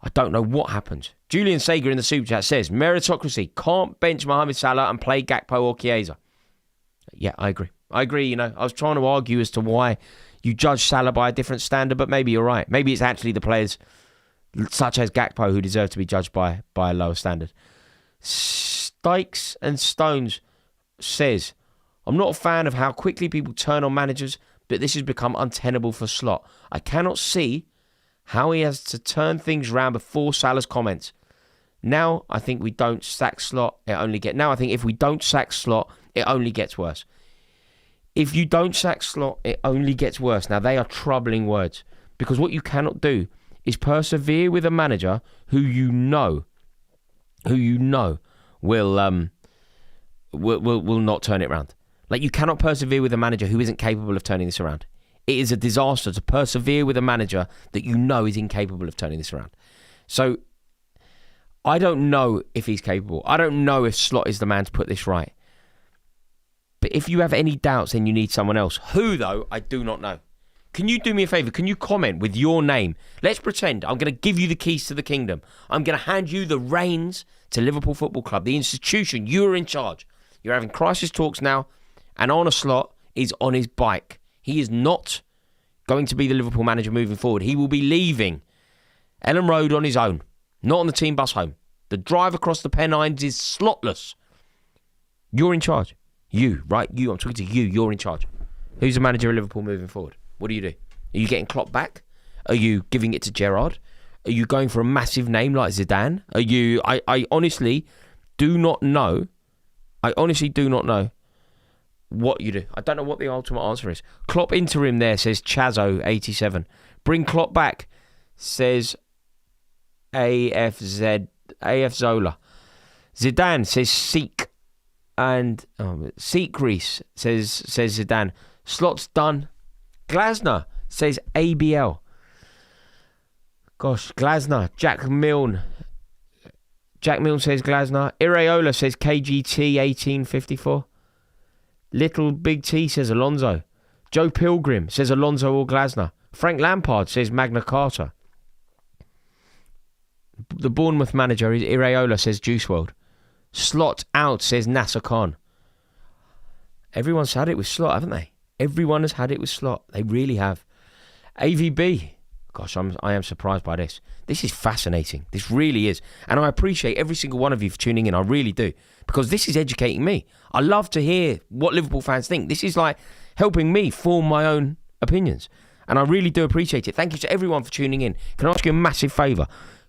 I don't know what happens. Julian Sager in the Super Chat says, meritocracy, can't bench Mohamed Salah and play Gakpo or Chiesa. Yeah, I agree. I was trying to argue as to why you judge Salah by a different standard, but maybe you're right. Maybe it's actually the players such as Gakpo who deserve to be judged by a lower standard. Stikes and Stones says, I'm not a fan of how quickly people turn on managers, but this has become untenable for Slot. I cannot see how he has to turn things around before Salah's comments. Now, I think we don't sack Slot, I think if we don't sack Slot, it only gets worse. If you don't sack Slot, it only gets worse. Now, they are troubling words, because what you cannot do is persevere with a manager who you know will not turn it around. Like, you cannot persevere with a manager who isn't capable of turning this around. It is a disaster to persevere with a manager that you know is incapable of turning this around. So, I don't know if he's capable. I don't know if Slot is the man to put this right. But if you have any doubts, then you need someone else. Who, though, I do not know. Can you do me a favour? Can you comment with your name? Let's pretend I'm going to give you the keys to the kingdom. I'm going to hand you the reins to Liverpool Football Club, the institution. You are in charge. You're having crisis talks now, and Arne Slot is on his bike. He is not going to be the Liverpool manager moving forward. He will be leaving Ellen Road on his own, not on the team bus home. The drive across the Pennines is slotless. You're in charge. You, right? You, I'm talking to you. You're in charge. Who's the manager of Liverpool moving forward? What do? Are you getting Klopp back? Are you giving it to Gerrard? Are you going for a massive name like Zidane? Are you? I honestly do not know. I honestly do not know what you do. I don't know what the ultimate answer is. Klopp interim there, says Chazo87. Bring Klopp back, says AF Zola. Zidane, says Seek. And Seek Reese, says Zidane. Slot's done. Glasner, says ABL. Gosh, Glasner. Jack Milne says Glasner. Ireola says KGT 1854. Little Big T says Alonso. Joe Pilgrim says Alonso or Glasner. Frank Lampard says Magna Carta. The Bournemouth manager is Ireola, says Juice WRLD. Slot out, says Nasser Khan. Everyone's had it with Slot, haven't they? Everyone has had it with Slot. They really have. AVB. Gosh, I am surprised by this. This is fascinating. This really is. And I appreciate every single one of you for tuning in. I really do. Because this is educating me. I love to hear what Liverpool fans think. This is like helping me form my own opinions. And I really do appreciate it. Thank you to everyone for tuning in. Can I ask you a massive favour?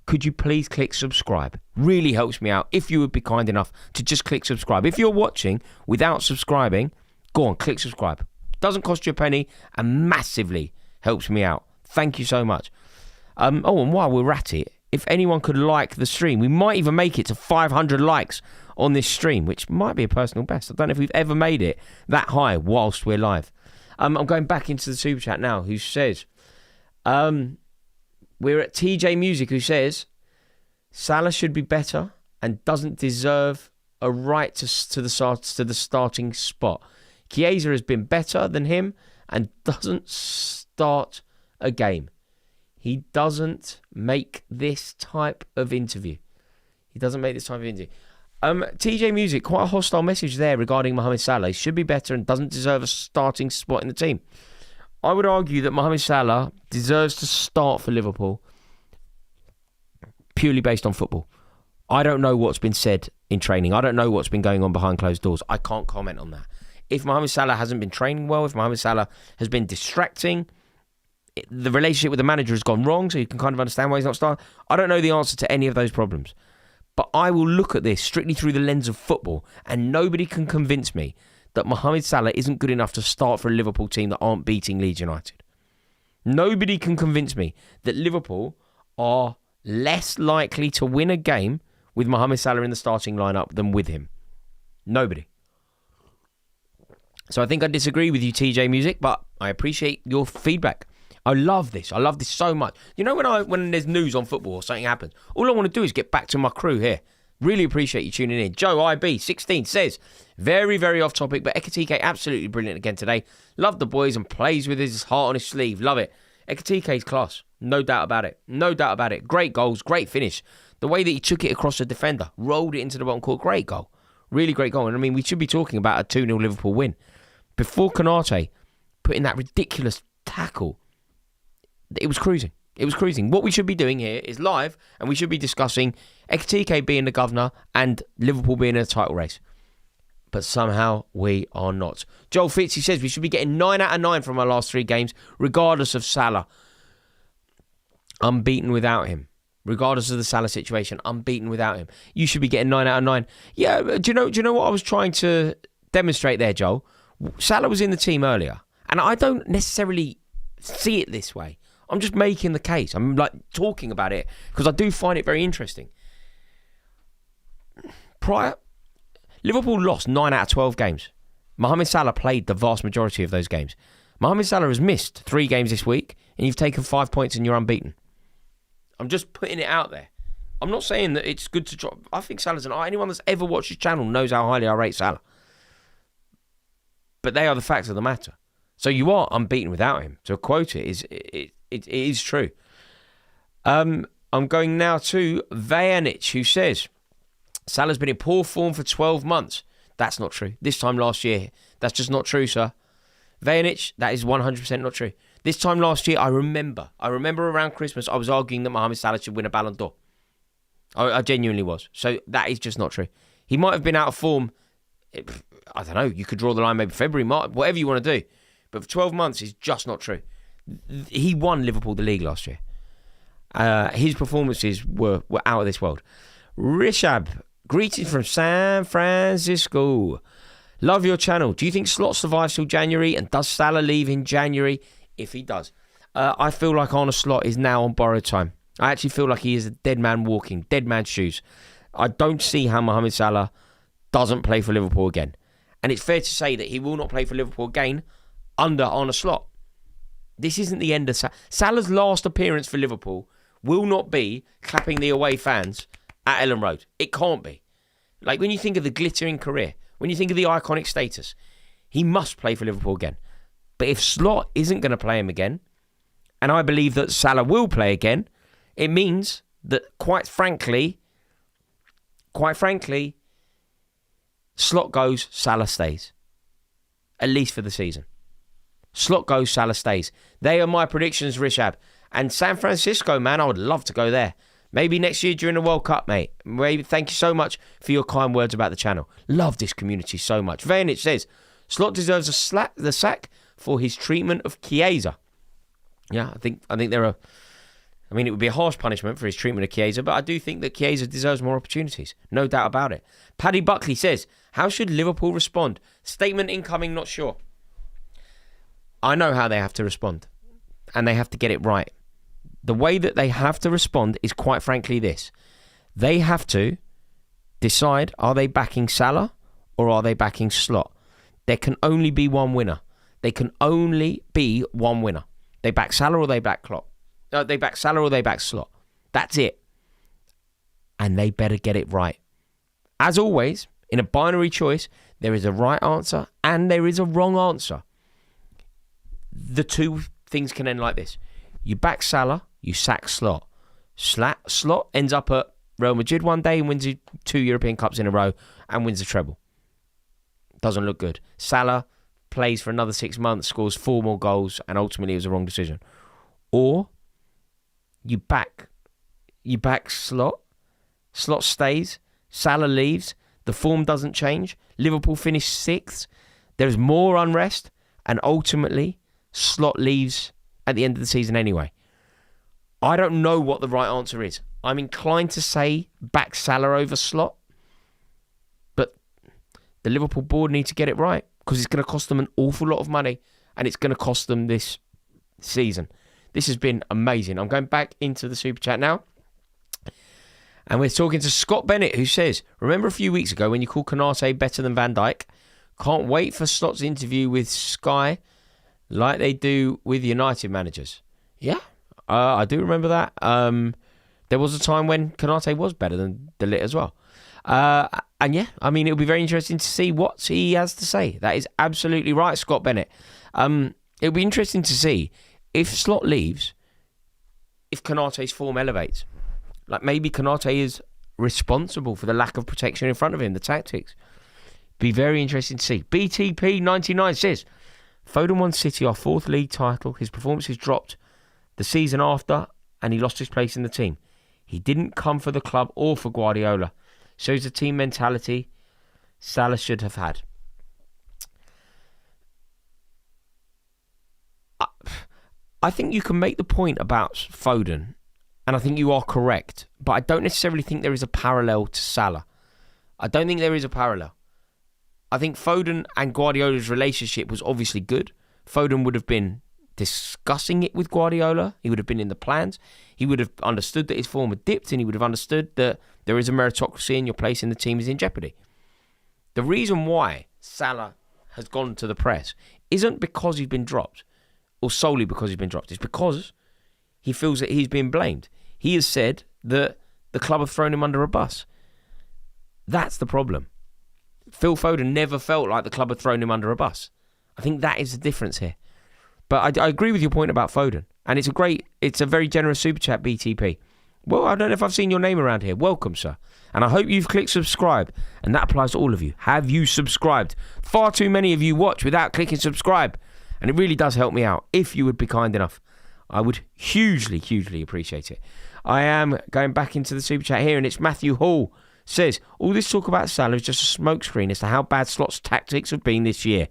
Could you please click subscribe? Really helps me out if you would be kind enough to just click subscribe. If you're watching without subscribing, go on, click subscribe. Doesn't cost you a penny and massively helps me out. Thank you so much. And while we're at it, if anyone could like the stream, we might even make it to 500 likes on this stream, which might be a personal best. I don't know if we've ever made it that high whilst we're live. I'm going back into the super chat now, who says, we're at TJ Music, who says, Salah should be better and doesn't deserve a right to the starting spot. Chiesa has been better than him and doesn't start a game. He doesn't make this type of interview. He doesn't make this time for India. TJ Music, quite a hostile message there regarding Mohamed Salah. He should be better and doesn't deserve a starting spot in the team. I would argue that Mohamed Salah deserves to start for Liverpool purely based on football. I don't know what's been said in training. I don't know what's been going on behind closed doors. I can't comment on that. If Mohamed Salah hasn't been training well, if Mohamed Salah has been distracting, the relationship with the manager has gone wrong, so you can kind of understand why he's not starting. I don't know the answer to any of those problems. But I will look at this strictly through the lens of football, and nobody can convince me that Mohamed Salah isn't good enough to start for a Liverpool team that aren't beating Leeds United. Nobody can convince me that Liverpool are less likely to win a game with Mohamed Salah in the starting lineup than with him. Nobody. So I think I disagree with you, TJ Music, but I appreciate your feedback. I love this. I love this so much. You know, when there's news on football or something happens, all I want to do is get back to my crew here. Really appreciate you tuning in. Joe IB16 says, very, very off topic, but Ekatike absolutely brilliant again today. Love the boys and plays with his heart on his sleeve. Love it. Ekatike's class. No doubt about it. No doubt about it. Great goals. Great finish. The way that he took it across the defender, rolled it into the bottom court. Great goal. Really great goal. And I mean, we should be talking about a 2-0 Liverpool win. Before Konate put in that ridiculous tackle, it was cruising. It was cruising. What we should be doing here is live, and we should be discussing Ekatike being the governor and Liverpool being in a title race. But somehow we are not. Joel Fitzy says we should be getting 9 out of 9 from our last 3 games, regardless of Salah. Unbeaten without him. Regardless of the Salah situation, unbeaten without him. You should be getting 9 out of 9. Yeah, do you know what I was trying to demonstrate there, Joel? Salah was in the team earlier, and I don't necessarily see it this way. I'm just making the case. I'm like talking about it because I do find it very interesting. Liverpool lost 9 out of 12 games. Mohamed Salah played the vast majority of those games. Mohamed Salah has missed 3 games this week, and you've taken 5 points and you're unbeaten. I'm just putting it out there. I'm not saying that it's good to drop. I think Salah's anyone that's ever watched his channel knows how highly I rate Salah. But they are the facts of the matter. So you are unbeaten without him. To quote it is true. I'm going now to Vajanic, who says, Salah's been in poor form for 12 months. That's not true. This time last year, that's just not true, sir. Vajanic, that is 100% not true. This time last year, I remember around Christmas, I was arguing that Mohamed Salah should win a Ballon d'Or. I genuinely was. So that is just not true. He might have been out of form. I don't know. You could draw the line maybe February, March, whatever you want to do. But for 12 months is just not true. He won Liverpool the league last year. His performances were out of this world. Rishab, greetings from San Francisco. Love your channel. Do you think Slot survives till January? And does Salah leave in January? If he does. I feel like Arne Slot is now on borrowed time. I actually feel like he is a dead man walking, dead man's shoes. I don't see how Mohamed Salah doesn't play for Liverpool again. And it's fair to say that he will not play for Liverpool again under Arne Slot. This isn't the end of Salah's last appearance for Liverpool will not be clapping the away fans at Ellen Road. It can't be. Like when you think of the glittering career, when you think of the iconic status, he must play for Liverpool again. But if Slot isn't going to play him again, and I believe that Salah will play again, it means that quite frankly, Slot goes, Salah stays. At least for the season. Slot goes, Salah stays. They are my predictions, Rishab. And San Francisco, man, I would love to go there. Maybe next year during the World Cup, mate. Maybe. Thank you so much for your kind words about the channel. Love this community so much. Vajanic says, Slot deserves the sack for his treatment of Chiesa. Yeah, I think there are... I mean, it would be a harsh punishment for his treatment of Chiesa, but I do think that Chiesa deserves more opportunities. No doubt about it. Paddy Buckley says, how should Liverpool respond? Statement incoming, not sure. I know how they have to respond, and they have to get it right. The way that they have to respond is quite frankly this. They have to decide, are they backing Salah or are they backing Slot? There can only be one winner. They can only be one winner. They back Salah or they back Klopp. They back Salah or they back Slot. That's it. And they better get it right. As always, in a binary choice, there is a right answer and there is a wrong answer. The two things can end like this. You back Salah, you sack Slot. Slot ends up at Real Madrid one day and wins 2 European Cups in a row and wins the treble. Doesn't look good. Salah plays for another 6 months, scores 4 more goals, and ultimately it was a wrong decision. Or you back Slot. Slot stays. Salah leaves. The form doesn't change. Liverpool finish 6th. There's more unrest, and ultimately Slot leaves at the end of the season anyway. I don't know what the right answer is. I'm inclined to say back Salah over Slot, but the Liverpool board need to get it right because it's going to cost them an awful lot of money, and it's going to cost them this season. This has been amazing. I'm going back into the Super Chat now, and we're talking to Scott Bennett, who says, remember a few weeks ago when you called Konate better than Van Dijk? Can't wait for Slot's interview with Sky like they do with United managers. Yeah, I do remember that. There was a time when Konate was better than De Ligt as well. And yeah, I mean, it'll be very interesting to see what he has to say. That is absolutely right, Scott Bennett. It'll be interesting to see if Slot leaves, if Konate's form elevates. Like maybe Konate is responsible for the lack of protection in front of him, the tactics. Be very interesting to see. BTP99 says, Foden won City our 4th league title. His performances dropped the season after and he lost his place in the team. He didn't come for the club or for Guardiola. Shows the team mentality Salah should have had. I think you can make the point about Foden, and I think you are correct, but I don't necessarily think there is a parallel to Salah. I don't think there is a parallel. I think Foden and Guardiola's relationship was obviously good. Foden would have been discussing it with Guardiola. He would have been in the plans. He would have understood that his form had dipped, and he would have understood that there is a meritocracy and your place in the team is in jeopardy. The reason why Salah has gone to the press isn't because he's been dropped, or solely because he's been dropped. It's because he feels that he's been blamed. He has said that the club have thrown him under a bus. That's the problem. Phil Foden never felt like the club had thrown him under a bus. I think that is the difference here. But I agree with your point about Foden. And it's a very generous super chat, BTP. Well, I don't know if I've seen your name around here. Welcome, sir. And I hope you've clicked subscribe. And that applies to all of you. Have you subscribed? Far too many of you watch without clicking subscribe. And it really does help me out. If you would be kind enough, I would hugely, hugely appreciate it. I am going back into the super chat here, and it's Matthew Hall. Says, all this talk about Salah is just a smokescreen as to how bad Slot's tactics have been this year.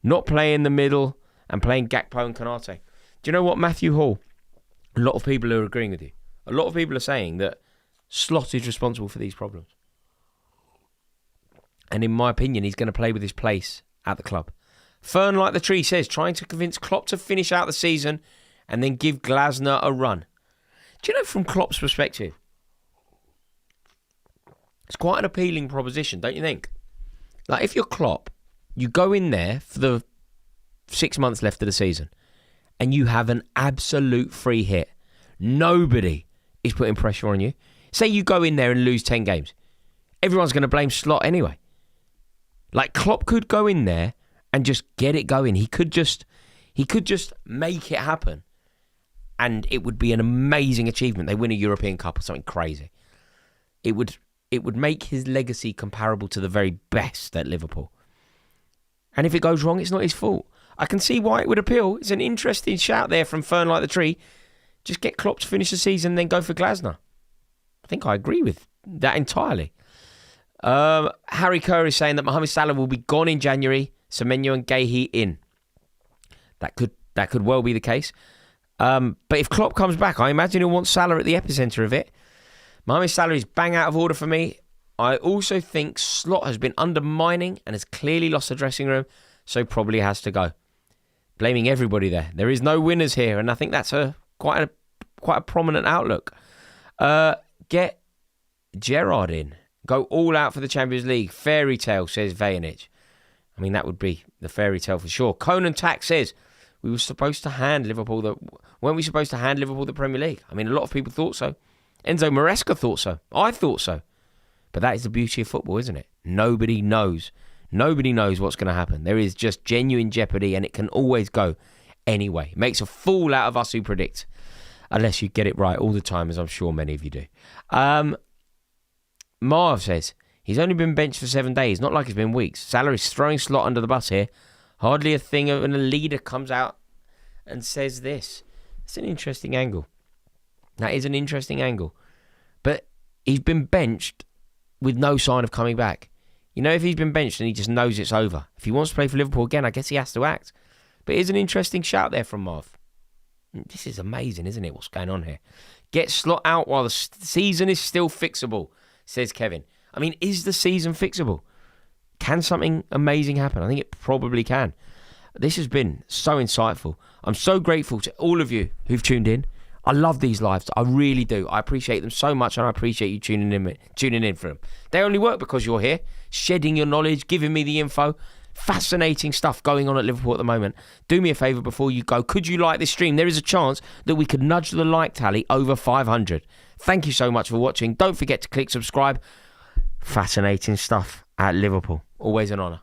Not playing the middle and playing Gakpo and Konate. Do you know what, Matthew Hall? A lot of people are agreeing with you. A lot of people are saying that Slot is responsible for these problems. And in my opinion, he's going to play with his place at the club. Fern Like the Tree says, trying to convince Klopp to finish out the season and then give Glasner a run. Do you know, from Klopp's perspective, it's quite an appealing proposition, don't you think? Like, if you're Klopp, you go in there for the 6 months left of the season and you have an absolute free hit. Nobody is putting pressure on you. Say you go in there and lose 10 games. Everyone's going to blame Slot anyway. Like, Klopp could go in there and just get it going. He could just make it happen. And it would be an amazing achievement. They win a European Cup or something crazy. It would make his legacy comparable to the very best at Liverpool. And if it goes wrong, it's not his fault. I can see why it would appeal. It's an interesting shout there from Fern Like the Tree. Just get Klopp to finish the season and then go for Glasner. I think I agree with that entirely. Harry Kerr is saying that Mohamed Salah will be gone in January. Semenyo and Guehi in. That could well be the case. But if Klopp comes back, I imagine he'll want Salah at the epicenter of it. Mohamed Salah is bang out of order for me. I also think Slot has been undermining and has clearly lost the dressing room, so probably has to go. Blaming everybody there. There is no winners here, and I think that's quite a prominent outlook. Get Gerrard in. Go all out for the Champions League. Fairy tale, says Vajanic. I mean, that would be the fairy tale for sure. Conan Tack says, weren't we supposed to hand Liverpool the Premier League? I mean, a lot of people thought so. Enzo Maresca thought so. I thought so. But that is the beauty of football, isn't it? Nobody knows. Nobody knows what's going to happen. There is just genuine jeopardy, and it can always go anyway. It makes a fool out of us who predict. Unless you get it right all the time, as I'm sure many of you do. Marv says, he's only been benched for 7 days. Not like it's been weeks. Salah is throwing Slot under the bus here. Hardly a thing when a leader comes out and says this. It's an interesting angle. That is an interesting angle. But he's been benched with no sign of coming back. You know, if he's been benched and he just knows it's over. If he wants to play for Liverpool again, I guess he has to act. But here's an interesting shout there from Marv. This is amazing, isn't it? What's going on here? Get Slot out while the season is still fixable, says Kevin. I mean, is the season fixable? Can something amazing happen? I think it probably can. This has been so insightful. I'm so grateful to all of you who've tuned in. I love these lives. I really do. I appreciate them so much, and I appreciate you tuning in for them. They only work because you're here, shedding your knowledge, giving me the info. Fascinating stuff going on at Liverpool at the moment. Do me a favour before you go. Could you like this stream? There is a chance that we could nudge the like tally over 500. Thank you so much for watching. Don't forget to click subscribe. Fascinating stuff at Liverpool. Always an honour.